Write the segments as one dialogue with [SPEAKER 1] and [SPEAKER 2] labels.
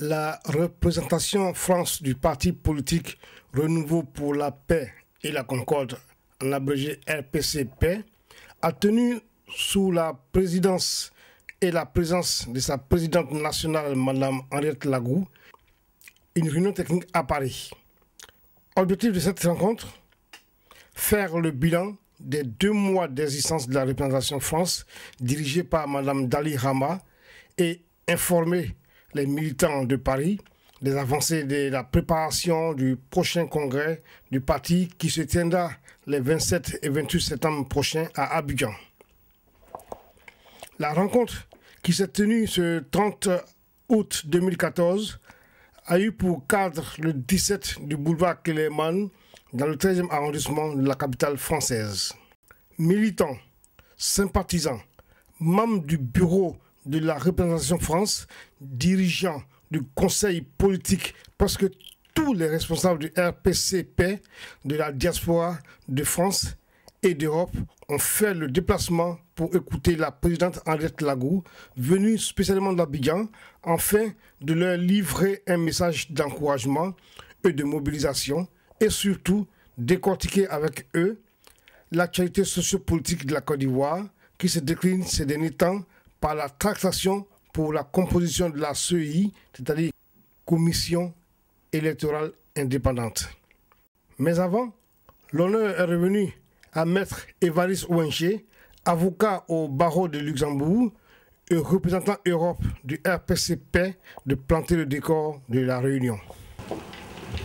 [SPEAKER 1] La représentation France du parti politique Renouveau pour la paix et la concorde, en abrégé RPC-Paix, a tenu sous la présidence et la présence de sa présidente nationale, Mme Henriette Lagou, une réunion technique à Paris. Objectif de cette rencontre, faire le bilan des 2 mois d'existence de la représentation France dirigée par Mme Dali Rama et informer les militants de Paris des avancées de la préparation du prochain congrès du parti qui se tiendra les 27 et 28 septembre prochains à Abidjan. La rencontre qui s'est tenue ce 30 août 2014 a eu pour cadre le 17 du boulevard Kellermann dans le 13e arrondissement de la capitale française. Militants, sympathisants, membres du bureau de la représentation France, dirigeants du conseil politique, parce que tous les responsables du RPC-Paix, de la diaspora de France et d'Europe ont fait le déplacement pour écouter la présidente Henriette Lagou, venue spécialement d'Abidjan, afin de leur livrer un message d'encouragement et de mobilisation, et surtout décortiquer avec eux l'actualité sociopolitique de la Côte d'Ivoire, qui se décline ces derniers temps par la tractation pour la composition de la CEI, c'est-à-dire Commission électorale indépendante. Mais avant, l'honneur est revenu à Maître Évariste Ouenché, avocat au barreau de Luxembourg et représentant Europe du RPC-Paix, de planter le décor de la réunion.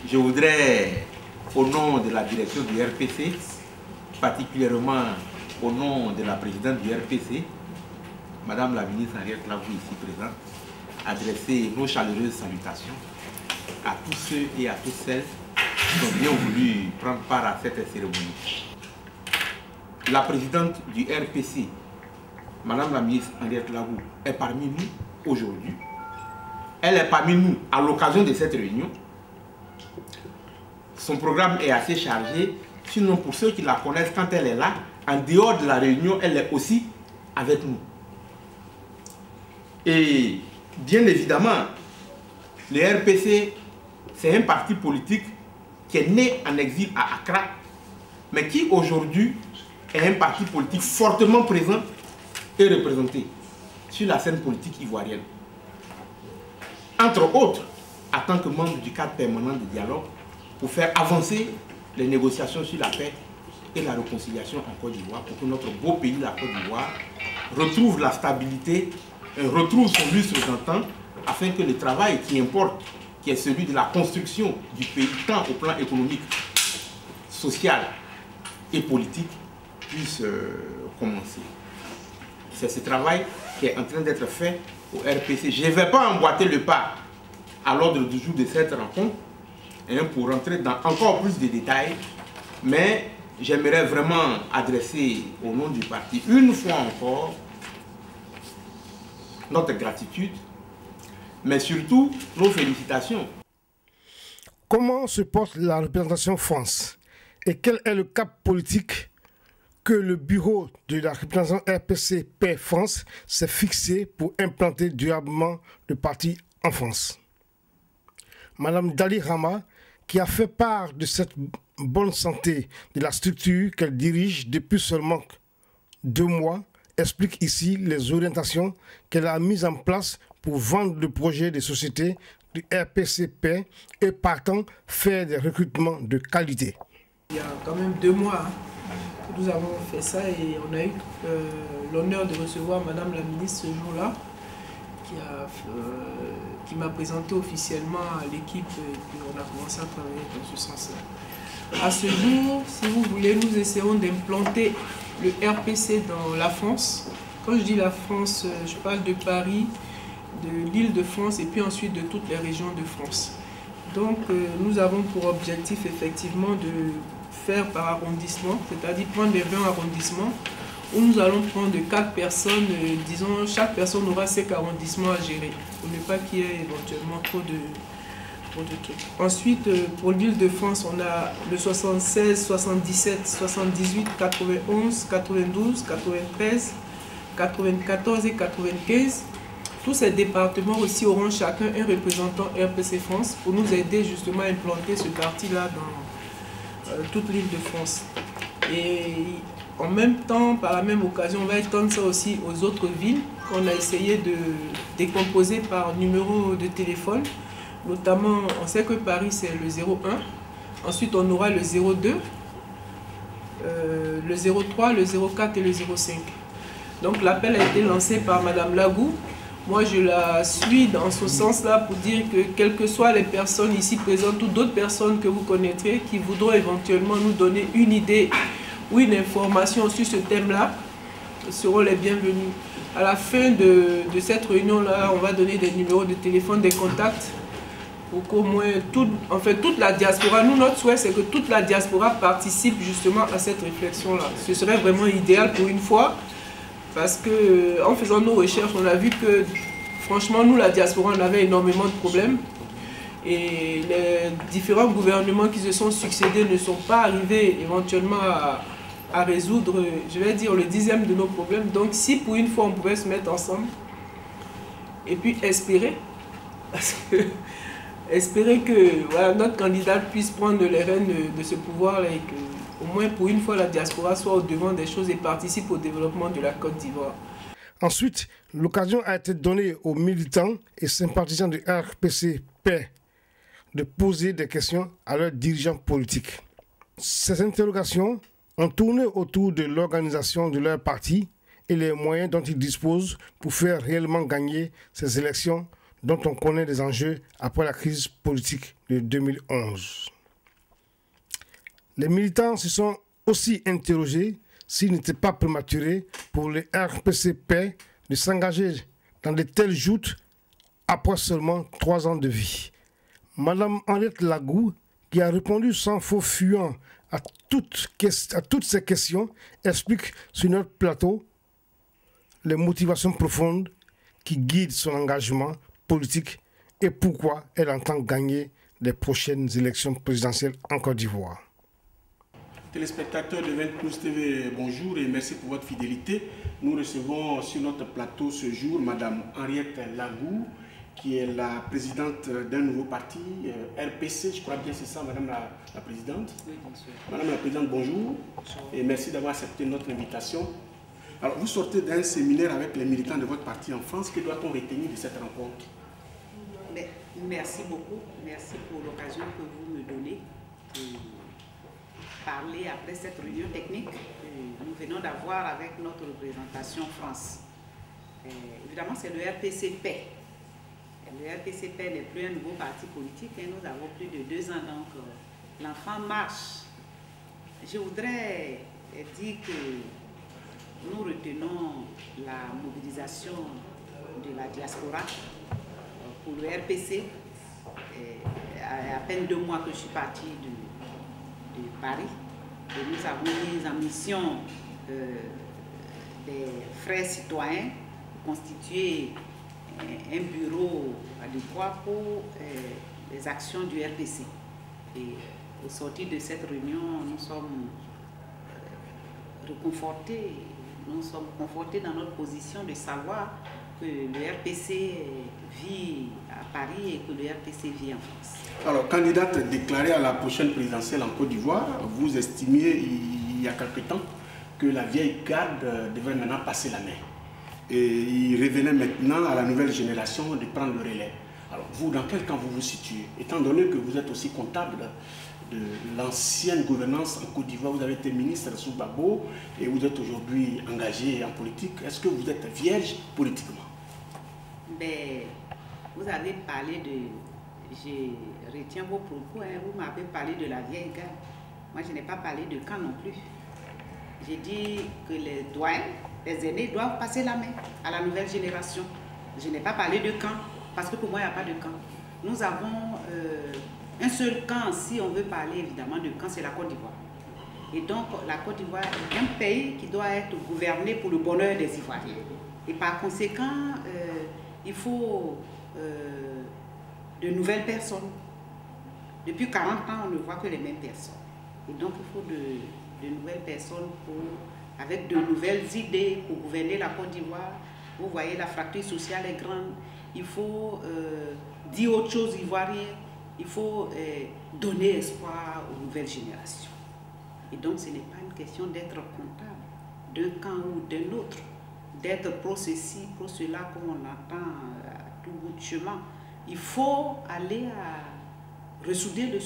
[SPEAKER 2] Je voudrais, au nom de la direction du RPC, particulièrement au nom de la présidente du RPC, Madame la ministre Henriette Lagou ici présente, adresser nos chaleureuses salutations à tous ceux et à toutes celles qui ont bien voulu prendre part à cette cérémonie. La présidente du RPC, Madame la ministre Henriette Lagou, est parmi nous aujourd'hui. Elle est parmi nous à l'occasion de cette réunion. Son programme est assez chargé, sinon pour ceux qui la connaissent, quand elle est là, en dehors de la réunion, elle est aussi avec nous. Et bien évidemment, le RPC, c'est un parti politique qui est né en exil à Accra, mais qui aujourd'hui est un parti politique fortement présent et représenté sur la scène politique ivoirienne. Entre autres, en tant que membre du cadre permanent de dialogue, pour faire avancer les négociations sur la paix et la réconciliation en Côte d'Ivoire, pour que notre beau pays, la Côte d'Ivoire, retrouve la stabilité, retrouve son lustre d'antan, afin que le travail qui importe, qui est celui de la construction du pays, tant au plan économique, social et politique, puisse commencer. C'est ce travail qui est en train d'être fait au RPC. Je ne vais pas emboîter le pas à l'ordre du jour de cette rencontre, pour rentrer dans encore plus de détails, mais j'aimerais vraiment adresser au nom du parti, une fois encore, notre gratitude, mais surtout nos félicitations.
[SPEAKER 1] Comment se porte la représentation France et quel est le cap politique que le bureau de la représentation RPC-Paix France s'est fixé pour implanter durablement le parti en France? Madame Dali Rama, qui a fait part de cette bonne santé de la structure qu'elle dirige depuis seulement 2 mois, explique ici les orientations qu'elle a mises en place pour vendre le projet des sociétés du RPC-Paix et partant faire des recrutements de qualité.
[SPEAKER 3] Il y a quand même 2 mois que nous avons fait ça et on a eu l'honneur de recevoir Madame la ministre ce jour-là qui m'a présenté officiellement à l'équipe et on a commencé à travailler dans ce sens-là. À ce jour, si vous voulez, nous essayons d'implanter le RPC dans la France. Quand je dis la France, je parle de Paris, de l'Île-de-France et puis ensuite de toutes les régions de France. Donc nous avons pour objectif effectivement de faire par arrondissement, c'est-à-dire prendre les 20 arrondissements où nous allons prendre 4 personnes, disons chaque personne aura 5 arrondissements à gérer pour ne pas qu'il y ait éventuellement trop de trucs. Ensuite, pour l'Île-de-France, on a le 76, 77, 78, 91, 92, 93, 94 et 95. tous ces départements aussi auront chacun un représentant RPC France pour nous aider justement à implanter ce parti-là dans toute l'île de France. Et en même temps, par la même occasion, on va étendre ça aussi aux autres villes qu'on a essayé de décomposer par numéro de téléphone. Notamment, on sait que Paris c'est le 01, ensuite on aura le 02, le 03, le 04 et le 05. Donc l'appel a été lancé par Madame Lagou. Moi je la suis dans ce sens-là pour dire que quelles que soient les personnes ici présentes ou d'autres personnes que vous connaîtrez qui voudront éventuellement nous donner une idée ou une information sur ce thème-là, seront les bienvenus. À la fin de cette réunion-là, on va donner des numéros de téléphone, des contacts pour qu'au moins toute la diaspora, nous notre souhait c'est que toute la diaspora participe justement à cette réflexion-là. Ce serait vraiment idéal pour une fois parce que en faisant nos recherches, on a vu que franchement nous la diaspora on avait énormément de problèmes et les différents gouvernements qui se sont succédés ne sont pas arrivés éventuellement à résoudre, je vais dire, le 10e de nos problèmes. Donc si pour une fois on pouvait se mettre ensemble et puis espérer, parce que espérer que voilà, notre candidat puisse prendre les rênes de ce pouvoir-là et qu'au moins pour une fois la diaspora soit au devant des choses et participe au développement de la Côte d'Ivoire.
[SPEAKER 1] Ensuite, l'occasion a été donnée aux militants et sympathisants du RPC Paix de poser des questions à leurs dirigeants politiques. Ces interrogations ont tourné autour de l'organisation de leur parti et les moyens dont ils disposent pour faire réellement gagner ces élections dont on connaît les enjeux après la crise politique de 2011. Les militants se sont aussi interrogés s'il n'était pas prématuré pour les RPC Paix de s'engager dans de telles joutes après seulement 3 ans de vie. Madame Henriette Lagou, qui a répondu sans faux fuyant à toutes ces questions, explique sur notre plateau les motivations profondes qui guident son engagement politique et pourquoi elle entend gagner les prochaines élections présidentielles en Côte d'Ivoire.
[SPEAKER 2] Téléspectateurs de 20 TV, bonjour et merci pour votre fidélité. Nous recevons sur notre plateau ce jour Madame Henriette Lagou, qui est la présidente d'un nouveau parti, RPC, je crois bien c'est ça, Madame la Présidente.
[SPEAKER 3] Oui, bien sûr.
[SPEAKER 2] Madame la Présidente, bonjour. Bonjour. Et merci d'avoir accepté notre invitation. Alors, vous sortez d'un séminaire avec les militants de votre parti en France. Que doit-on retenir de cette rencontre?
[SPEAKER 4] Merci beaucoup. Merci pour l'occasion que vous me donnez de parler après cette réunion technique que nous venons d'avoir avec notre représentation France. Évidemment, c'est le RPC Paix. Le RPC Paix n'est plus un nouveau parti politique et nous avons plus de 2 ans, donc l'enfant marche. Je voudrais dire que nous retenons la mobilisation de la diaspora pour le RPC. À peine 2 mois que je suis partie de Paris et nous avons mis en mission des frères citoyens pour constituer un bureau adéquat pour les actions du RPC. Et au sortir de cette réunion, nous sommes reconfortés, nous sommes confortés dans notre position de savoir que le RPC vit à Paris et que le RPC vit en France.
[SPEAKER 2] Alors, candidate déclarée à la prochaine présidentielle en Côte d'Ivoire, vous estimiez il y a quelque temps que la vieille garde devait maintenant passer la main. Et il revenait maintenant à la nouvelle génération de prendre le relais. Alors, vous, dans quel camp vous vous situez? Étant donné que vous êtes aussi comptable de l'ancienne gouvernance en Côte d'Ivoire, vous avez été ministre sous Gbagbo et vous êtes aujourd'hui engagé en politique. Est-ce que vous êtes vierge politiquement?
[SPEAKER 4] Ben, vous avez parlé de... Je retiens vos propos, hein, vous m'avez parlé de la vieille garde. Moi, je n'ai pas parlé de camp non plus. J'ai dit que les doyens, les aînés doivent passer la main à la nouvelle génération. Je n'ai pas parlé de camp, parce que pour moi, il n'y a pas de camp. Nous avons un seul camp, si on veut parler évidemment de camp, c'est la Côte d'Ivoire. Et donc, la Côte d'Ivoire est un pays qui doit être gouverné pour le bonheur des Ivoiriens. Et par conséquent, il faut de nouvelles personnes. Depuis 40 ans, on ne voit que les mêmes personnes. Et donc, il faut de nouvelles personnes avec de nouvelles idées pour gouverner la Côte d'Ivoire Vous voyez, la fracture sociale est grande. Il faut dire autre chose ivoirien. Il faut donner espoir aux nouvelles générations. Et donc, ce n'est pas une question d'être comptable d'un camp ou d'un autre, d'être pro ceci, pro cela, comme on entend à tout bout de chemin. Il faut aller à ressouder le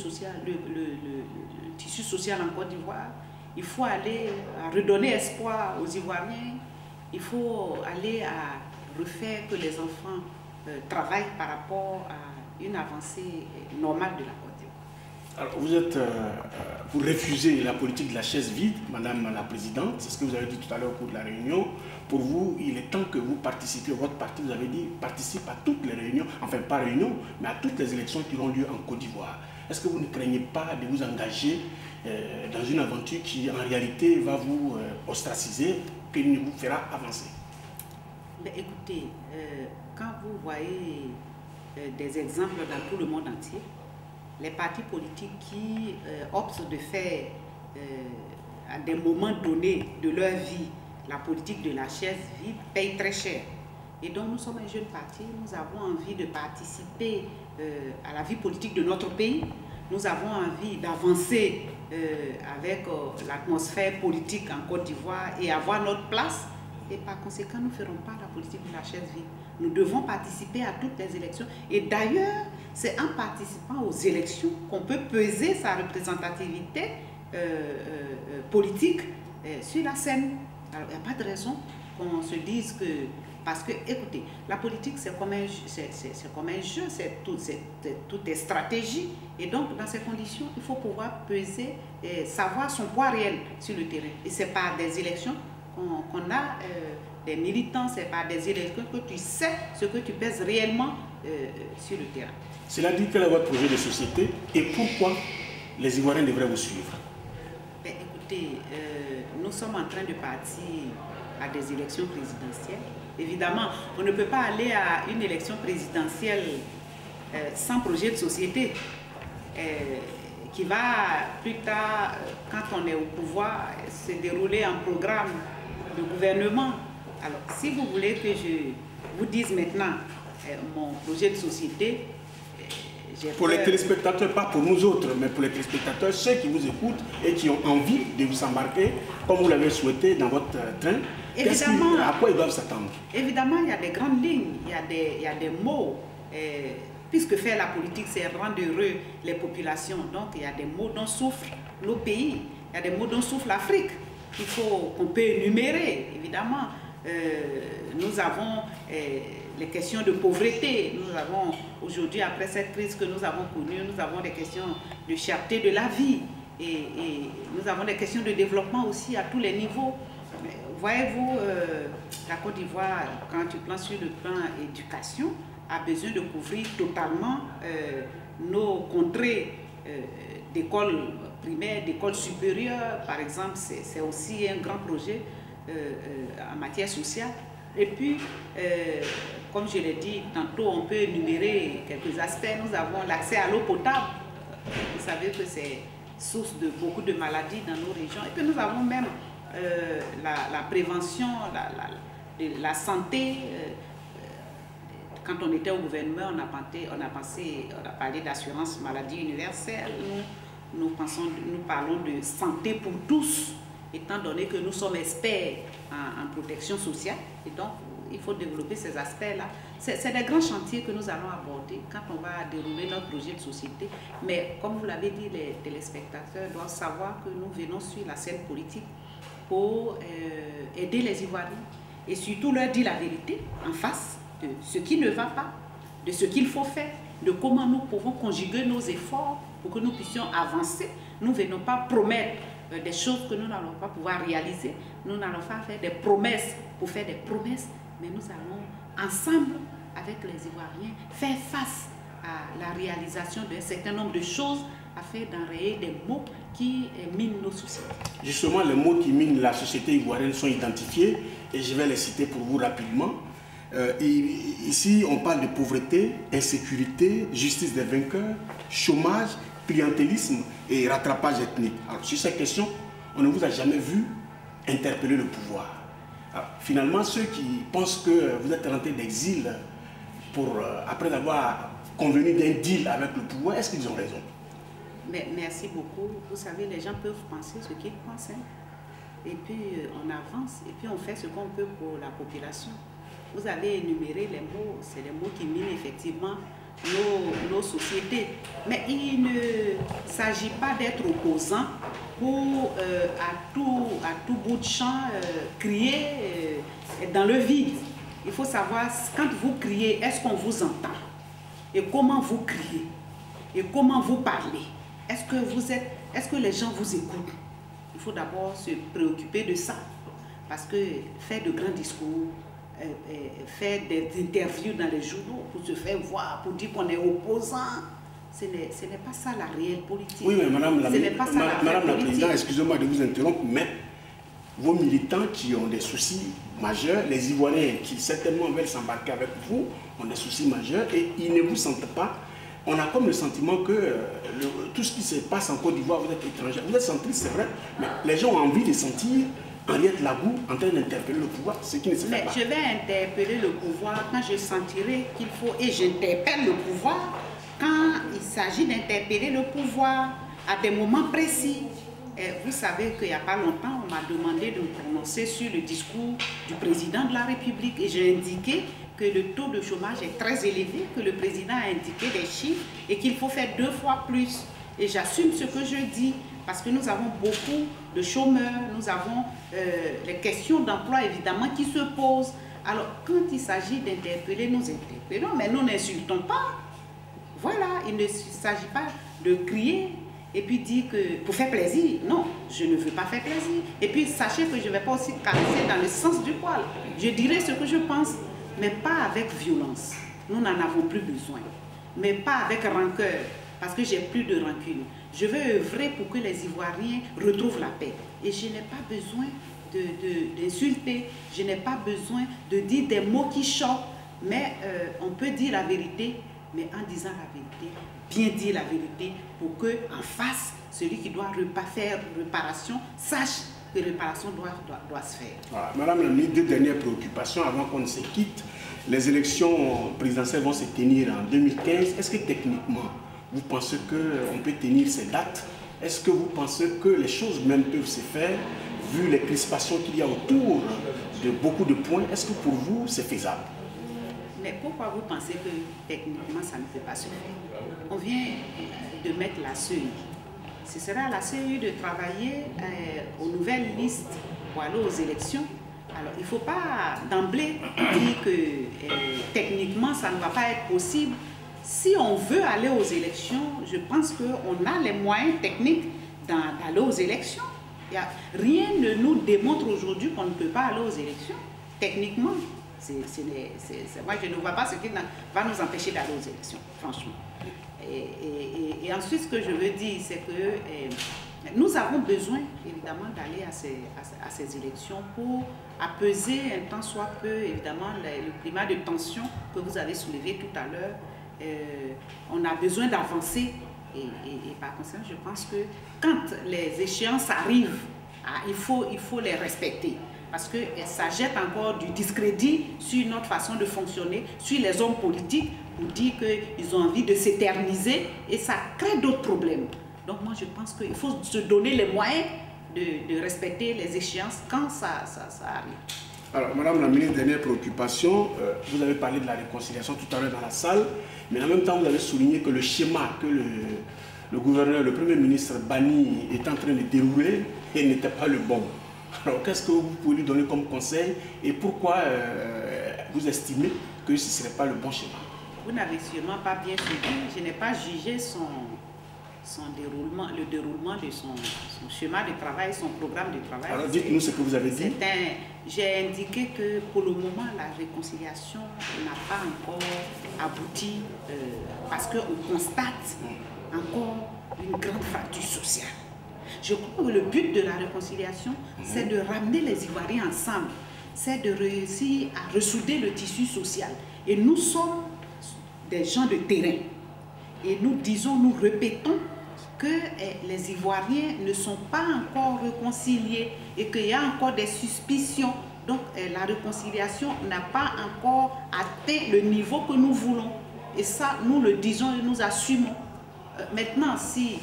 [SPEAKER 4] tissu social en Côte d'Ivoire. Il faut aller à redonner espoir aux Ivoiriens. Il faut aller à refaire que les enfants travaillent par rapport à une avancée normale de la Côte d'Ivoire.
[SPEAKER 5] Alors, vous êtes pour refuser la politique de la chaise vide, Madame la Présidente, c'est ce que vous avez dit tout à l'heure au cours de la réunion. Pour vous, il est temps que vous participiez, votre parti, vous avez dit, participe à toutes les réunions, enfin pas réunions, mais à toutes les élections qui auront lieu en Côte d'Ivoire. Est-ce que vous ne craignez pas de vous engager dans une aventure qui, en réalité, va vous ostraciser, qui ne vous fera avancer?
[SPEAKER 4] Mais écoutez, quand vous voyez des exemples dans tout le monde entier, les partis politiques qui optent de faire à des moments donnés de leur vie la politique de la chaise vide payent très cher. Et donc nous sommes un jeune parti, nous avons envie de participer à la vie politique de notre pays. Nous avons envie d'avancer avec l'atmosphère politique en Côte d'Ivoire et avoir notre place. Et par conséquent, nous ne ferons pas la politique de la chaise vide. Nous devons participer à toutes les élections. Et d'ailleurs, c'est en participant aux élections qu'on peut peser sa représentativité politique sur la scène. Alors, il n'y a pas de raison qu'on se dise que... Parce que, écoutez, la politique, c'est comme un jeu, tout est stratégie. Et donc, dans ces conditions, il faut pouvoir peser, savoir son poids réel sur le terrain. Et ce n'est pas des élections qu'on a des militants, ce n'est pas des élections que tu sais ce que tu pèses réellement sur le terrain.
[SPEAKER 5] Cela dit, quel est votre projet de société et pourquoi les Ivoiriens devraient vous suivre?
[SPEAKER 4] Ben, écoutez, nous sommes en train de partir à des élections présidentielles. Évidemment, on ne peut pas aller à une élection présidentielle sans projet de société qui va plus tard, quand on est au pouvoir, se dérouler en programme de gouvernement. Alors, si vous voulez que je vous dise maintenant mon projet de société,
[SPEAKER 5] pour les téléspectateurs, pas pour nous autres, mais pour les téléspectateurs, ceux qui vous écoutent et qui ont envie de vous embarquer, comme vous l'avez souhaité dans votre train, à quoi ils doivent s'attendre?
[SPEAKER 4] Évidemment, il y a des grandes lignes, il y a des mots. Puisque faire la politique, c'est rendre heureux les populations. Donc, il y a des mots dont souffrent nos pays, il y a des mots dont souffre l'Afrique, qu'on peut énumérer, évidemment. Nous avons les questions de pauvreté. Nous avons aujourd'hui, après cette crise que nous avons connue, nous avons des questions de cherté de la vie. Et nous avons des questions de développement aussi à tous les niveaux. Voyez-vous, la Côte d'Ivoire, quand tu prends sur le plan éducation, a besoin de couvrir totalement nos contrées d'écoles primaires, d'écoles supérieures. Par exemple, c'est aussi un grand projet en matière sociale. Et puis, comme je l'ai dit tantôt, on peut énumérer quelques aspects. Nous avons l'accès à l'eau potable. Vous savez que c'est source de beaucoup de maladies dans nos régions. Et puis nous avons même la prévention, la santé. Quand on était au gouvernement, on a parlé d'assurance maladie universelle. Nous parlons de santé pour tous, étant donné que nous sommes experts en protection sociale. Et donc, il faut développer ces aspects-là. C'est des grands chantiers que nous allons aborder quand on va dérouler notre projet de société. Mais comme vous l'avez dit, les téléspectateurs doivent savoir que nous venons sur la scène politique pour aider les Ivoiriens et surtout leur dire la vérité en face de ce qui ne va pas, de ce qu'il faut faire, de comment nous pouvons conjuguer nos efforts pour que nous puissions avancer. Nous ne venons pas promettre des choses que nous n'allons pas pouvoir réaliser. Nous n'allons pas faire des promesses pour faire des promesses, mais nous allons ensemble, avec les Ivoiriens, faire face à la réalisation d'un certain nombre de choses afin d'enrayer des maux qui minent nos sociétés.
[SPEAKER 5] Justement, les mots qui minent la société ivoirienne sont identifiés et je vais les citer pour vous rapidement. Ici, on parle de pauvreté, insécurité, justice des vainqueurs, chômage, clientélisme et rattrapage ethnique. Alors, sur ces questions, on ne vous a jamais vu interpeller le pouvoir. Finalement, ceux qui pensent que vous êtes rentré d'exil après avoir convenu d'un deal avec le pouvoir, est-ce qu'ils ont raison?
[SPEAKER 4] Mais merci beaucoup. Vous savez, les gens peuvent penser ce qu'ils pensent. Hein. Et puis, on avance et puis on fait ce qu'on peut pour la population. Vous avez énuméré les mots, c'est les mots qui minent effectivement nos sociétés. Mais il ne s'agit pas d'être opposant pour à tout bout de champ crier dans le vide. Il faut savoir, quand vous criez, est-ce qu'on vous entend? Et comment vous criez? Et comment vous parlez? Est-ce que les gens vous écoutent? Il faut d'abord se préoccuper de ça. Parce que faire de grands discours, faire des interviews dans les journaux pour se faire voir, pour dire qu'on est opposant, ce n'est pas ça la réelle politique.
[SPEAKER 5] Oui, mais Madame la Présidente, excusez-moi de vous interrompre, mais vos militants qui ont des soucis majeurs, les Ivoiriens qui certainement veulent s'embarquer avec vous, ont des soucis majeurs et ils ne vous sentent pas. On a comme le sentiment que tout ce qui se passe en Côte d'Ivoire, vous êtes étranger. Vous êtes centriste, c'est vrai, mais les gens ont envie de sentir Henriette Lagou en train d'interpeller le pouvoir, ce qui ne se fait pas.
[SPEAKER 4] Je vais interpeller le pouvoir quand je sentirai qu'il faut, et j'interpelle le pouvoir quand il s'agit d'interpeller le pouvoir à des moments précis. Vous savez qu'il n'y a pas longtemps, on m'a demandé de me prononcer sur le discours du président de la République et j'ai indiqué que le taux de chômage est très élevé, que le président a indiqué des chiffres et qu'il faut faire 2 fois plus. Et j'assume ce que je dis parce que nous avons beaucoup de chômeurs, nous avons les questions d'emploi évidemment qui se posent. Alors quand il s'agit d'interpeller, nous interpellons, mais nous n'insultons pas. Voilà, il ne s'agit pas de crier et puis dire que pour faire plaisir. Non, je ne veux pas faire plaisir. Et puis sachez que je ne vais pas aussi caresser dans le sens du poil. Je dirai ce que je pense, mais pas avec violence. Nous n'en avons plus besoin. Mais pas avec rancœur, parce que j'ai plus de rancune. Je veux œuvrer pour que les Ivoiriens retrouvent la paix. Et je n'ai pas besoin d'insulter, je n'ai pas besoin de dire des mots qui choquent, mais on peut dire la vérité, mais en disant la vérité, bien dire la vérité, pour que en face, celui qui doit faire réparation, sache que réparation doit se faire. Voilà.
[SPEAKER 5] Madame la ministre, 2 dernières préoccupations avant qu'on ne se quitte. Les élections présidentielles vont se tenir en 2015. Est-ce que techniquement, vous pensez qu'on peut tenir ces dates? Est-ce que vous pensez que les choses même peuvent se faire, vu les crispations qu'il y a autour de beaucoup de points? Est-ce que pour vous, c'est faisable?
[SPEAKER 4] Mais pourquoi vous pensez que techniquement, ça ne peut pas se faire? On vient de mettre la CEI. Ce sera à la CEI de travailler aux nouvelles listes pour aller aux élections. Alors, il ne faut pas d'emblée dire que techniquement, ça ne va pas être possible. Si on veut aller aux élections, je pense qu'on a les moyens techniques d'aller aux élections. Rien ne nous démontre aujourd'hui qu'on ne peut pas aller aux élections. Techniquement, moi, je ne vois pas ce qui va nous empêcher d'aller aux élections, franchement. Et ensuite, ce que je veux dire, c'est que nous avons besoin, évidemment, d'aller à ces élections pour apaiser un tant soit peu, évidemment, le climat de tension que vous avez soulevé tout à l'heure. On a besoin d'avancer et par conséquent, je pense que quand les échéances arrivent, il faut les respecter. Parce que ça jette encore du discrédit sur notre façon de fonctionner, sur les hommes politiques, pour dire qu'ils ont envie de s'éterniser et ça crée d'autres problèmes. Donc moi je pense qu'il faut se donner les moyens de respecter les échéances quand ça arrive.
[SPEAKER 5] Alors Madame la ministre, dernière préoccupation, vous avez parlé de la réconciliation tout à l'heure dans la salle, mais en même temps vous avez souligné que le schéma que le gouverneur, le Premier ministre Bani est en train de dérouler n'était pas le bon. Alors, qu'est-ce que vous pouvez lui donner comme conseil et pourquoi vous estimez que ce ne serait pas le bon schéma?
[SPEAKER 4] Vous n'avez sûrement pas bien suivi. Je n'ai pas jugé le déroulement de son schéma de travail, son programme de travail.
[SPEAKER 5] Alors, dites-nous ce que vous avez dit.
[SPEAKER 4] J'ai indiqué que pour le moment, la réconciliation n'a pas encore abouti parce qu'on constate encore une grande fracture sociale. Je crois que le but de la réconciliation, c'est de ramener les Ivoiriens ensemble, c'est de réussir à ressouder le tissu social. Et nous sommes des gens de terrain. Et nous répétons que les Ivoiriens ne sont pas encore réconciliés et qu'il y a encore des suspicions Donc la réconciliation n'a pas encore atteint le niveau que nous voulons. Et ça, nous le disons et nous assumons. Maintenant, si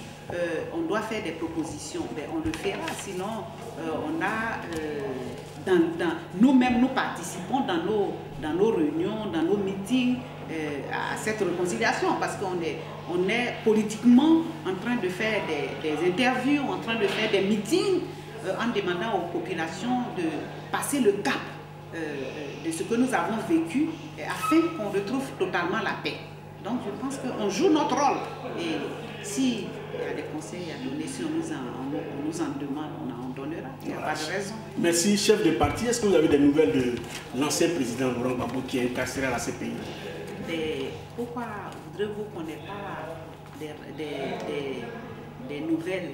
[SPEAKER 4] on doit faire des propositions, ben, on le fera. Sinon, nous-mêmes, nous participons dans nos réunions, dans nos meetings à cette réconciliation, parce qu'on est politiquement en train de faire des interviews, en train de faire des meetings, en demandant aux populations de passer le cap de ce que nous avons vécu, afin qu'on retrouve totalement la paix. Donc je pense qu'on joue notre rôle. Et si il y a des conseils à donner, si on nous en demande, on en donnera. Il n'y a pas de raison.
[SPEAKER 5] Merci, chef de parti. Est-ce que vous avez des nouvelles de l'ancien président Laurent Gbagbo qui est incarcéré à la CPI?
[SPEAKER 4] Pourquoi voudrez-vous qu'on n'ait pas des nouvelles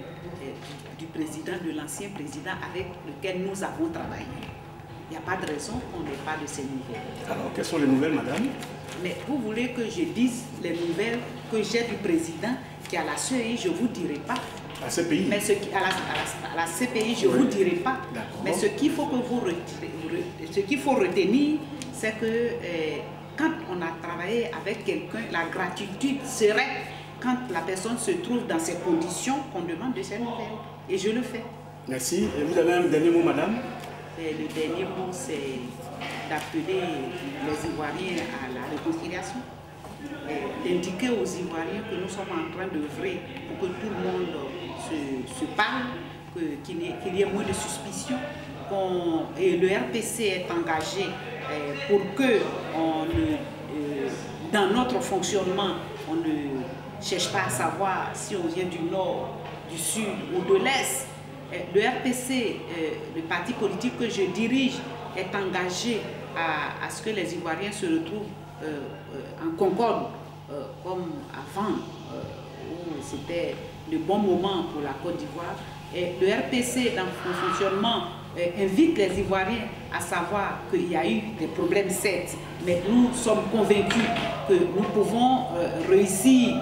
[SPEAKER 4] du président, de l'ancien président avec lequel nous avons travaillé? Il n'y a pas de raison qu'on n'ait pas de ces nouvelles.
[SPEAKER 5] Alors, quelles sont les nouvelles, madame?
[SPEAKER 4] Mais vous voulez que je dise les nouvelles que j'ai du président qui est à la CEI, je ne vous dirai pas.
[SPEAKER 5] À la CPI?
[SPEAKER 4] Mais à la CPI, je ne vous dirai pas. Mais ce qu'il faut retenir, c'est que quand on a travaillé avec quelqu'un, la gratitude serait quand la personne se trouve dans ces conditions qu'on demande de ces nouvelles. Et je le fais.
[SPEAKER 5] Merci. Et vous avez un dernier mot, madame?
[SPEAKER 4] Le dernier mot, c'est d'appeler les Ivoiriens à la réconciliation, d'indiquer aux Ivoiriens que nous sommes en train d'œuvrer pour que tout le monde se parle, qu'il y ait moins de suspicion, et le RPC est engagé pour que dans notre fonctionnement, on ne cherche pas à savoir si on vient du nord, du sud ou de l'est. Le RPC, le parti politique que je dirige, est engagé à ce que les Ivoiriens se retrouvent en concorde, comme avant, où c'était le bon moment pour la Côte d'Ivoire. Et le RPC, dans son fonctionnement, invite les Ivoiriens à savoir qu'il y a eu des problèmes, certes, mais nous sommes convaincus que nous pouvons réussir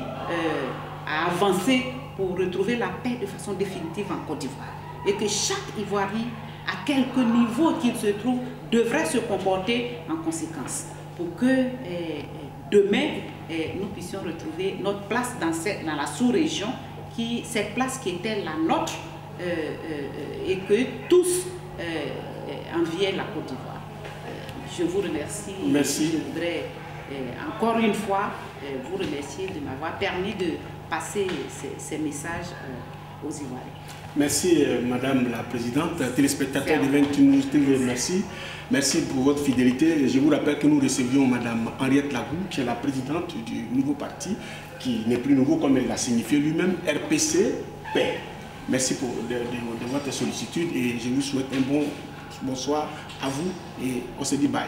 [SPEAKER 4] à avancer pour retrouver la paix de façon définitive en Côte d'Ivoire. Et que chaque Ivoirien, à quelque niveau qu'il se trouve, devrait se comporter en conséquence. Pour que demain, nous puissions retrouver notre place dans la sous-région, cette place qui était la nôtre, et que tous enviaient la Côte d'Ivoire. Je vous remercie.
[SPEAKER 5] Merci.
[SPEAKER 4] Je voudrais encore une fois vous remercier de m'avoir permis de passer ces messages aux Ivoiriens.
[SPEAKER 5] Merci, Madame la Présidente. Téléspectateurs de 28 News TV, merci. Merci pour votre fidélité. Je vous rappelle que nous recevions Madame Henriette Lagou, qui est la présidente du nouveau parti, qui n'est plus nouveau comme elle l'a signifié lui-même, RPC Paix. Merci de votre sollicitude et je vous souhaite un bonsoir à vous et on se dit bye.